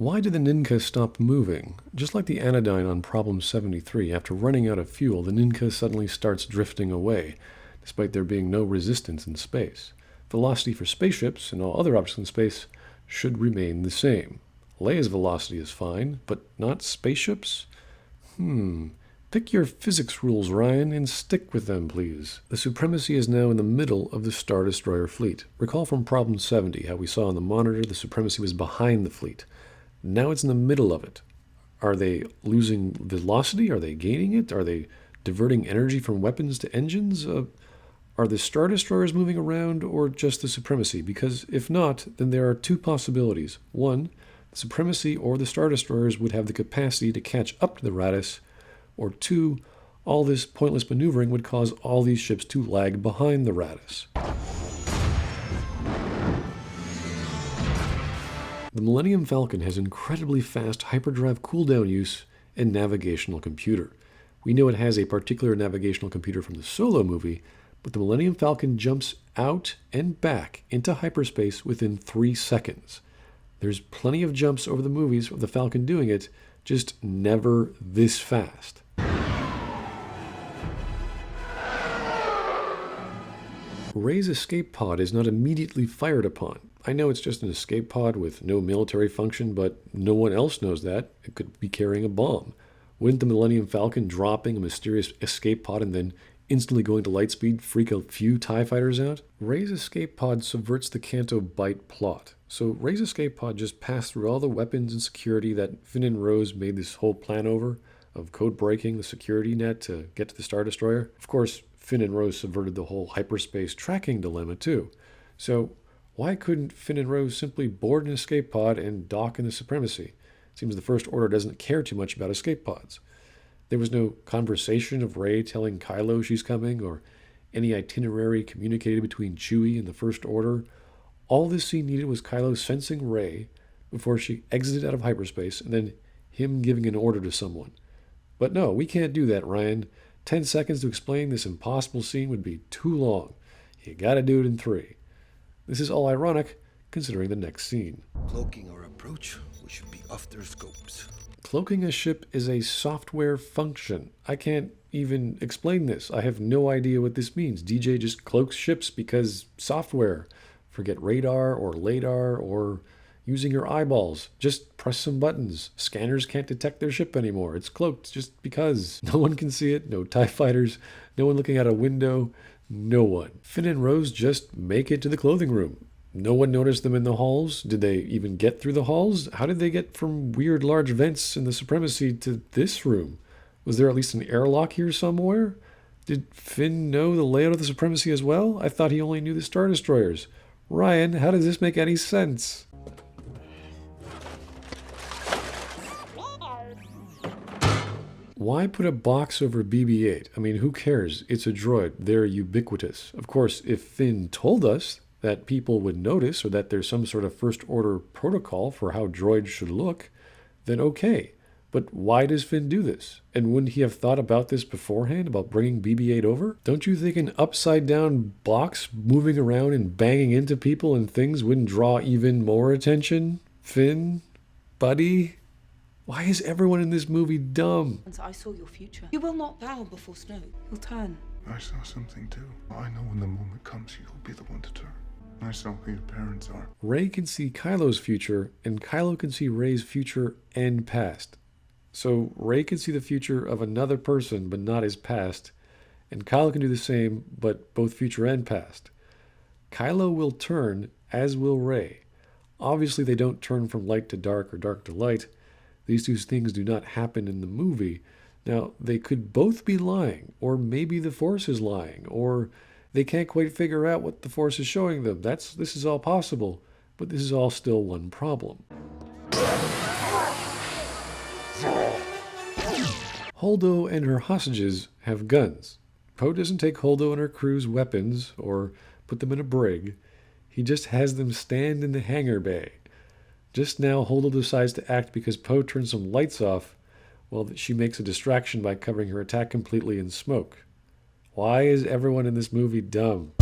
Why did the Ninka stop moving? Just like the Anodyne on Problem 73, after running out of fuel, the Ninka suddenly starts drifting away, despite there being no resistance in space. Velocity for spaceships and all other objects in space should remain the same. Leia's velocity is fine, but not spaceships? Pick your physics rules, Ryan, and stick with them, please. The Supremacy is now in the middle of the Star Destroyer fleet. Recall from Problem 70 how we saw on the monitor the Supremacy was behind the fleet. Now it's in the middle of it. Are they losing velocity? Are they gaining it? Are they diverting energy from weapons to engines? Are the Star Destroyers moving around, or just the Supremacy? Because if not, then there are two possibilities. One, the Supremacy or the Star Destroyers would have the capacity to catch up to the Raddus, or two, all this pointless maneuvering would cause all these ships to lag behind the Raddus. The Millennium Falcon has incredibly fast hyperdrive cooldown use and navigational computer. We know it has a particular navigational computer from the Solo movie, but the Millennium Falcon jumps out and back into hyperspace within 3 seconds. There's plenty of jumps over the movies of the Falcon doing it, just never this fast. Rey's escape pod is not immediately fired upon. I know it's just an escape pod with no military function, but no one else knows that. It could be carrying a bomb. Wouldn't the Millennium Falcon dropping a mysterious escape pod and then instantly going to lightspeed freak a few TIE fighters out? Rey's escape pod subverts the Canto Bight plot. So Rey's escape pod just passed through all the weapons and security that Finn and Rose made this whole plan over, of code breaking the security net to get to the Star Destroyer. Of course, Finn and Rose subverted the whole hyperspace tracking dilemma too. So why couldn't Finn and Rose simply board an escape pod and dock in the Supremacy? It seems the First Order doesn't care too much about escape pods. There was no conversation of Rey telling Kylo she's coming, or any itinerary communicated between Chewie and the First Order. All this scene needed was Kylo sensing Rey before she exited out of hyperspace, and then him giving an order to someone. But no, we can't do that, Ryan. 10 seconds to explain this impossible scene would be too long. You gotta do it in 3. This is all ironic, considering the next scene. Cloaking our approach, we should be off their scopes. Cloaking a ship is a software function. I can't even explain this. I have no idea what this means. DJ just cloaks ships because software. Forget radar or LADAR or using your eyeballs. Just press some buttons. Scanners can't detect their ship anymore. It's cloaked just because. No one can see it. No TIE fighters. No one looking out a window. No one. Finn and Rose just make it to the clothing room. No one noticed them in the halls. Did they even get through the halls? How did they get from weird large vents in the Supremacy to this room? Was there at least an airlock here somewhere? Did Finn know the layout of the Supremacy as well? I thought he only knew the Star Destroyers. Ryan, how does this make any sense? Why put a box over BB-8? I mean, who cares? It's a droid. They're ubiquitous. Of course, if Finn told us that people would notice, or that there's some sort of First Order protocol for how droids should look, then okay. But why does Finn do this? And wouldn't he have thought about this beforehand, about bringing BB-8 over? Don't you think an upside-down box moving around and banging into people and things wouldn't draw even more attention? Finn? Buddy? Why is everyone in this movie dumb? I saw your future. You will not bow before Snoke. He'll turn. I saw something too. I know when the moment comes, you'll be the one to turn. I saw who your parents are. Rey can see Kylo's future, and Kylo can see Rey's future and past. So Rey can see the future of another person, but not his past, and Kylo can do the same, but both future and past. Kylo will turn, as will Rey. Obviously, they don't turn from light to dark or dark to light. These two things do not happen in the movie. Now, they could both be lying, or maybe the Force is lying, or they can't quite figure out what the Force is showing them. This is all possible, but this is all still one problem. Holdo and her hostages have guns. Poe doesn't take Holdo and her crew's weapons, or put them in a brig. He just has them stand in the hangar bay. Just now, Holdo decides to act because Poe turns some lights off, while she makes a distraction by covering her attack completely in smoke. Why is everyone in this movie dumb?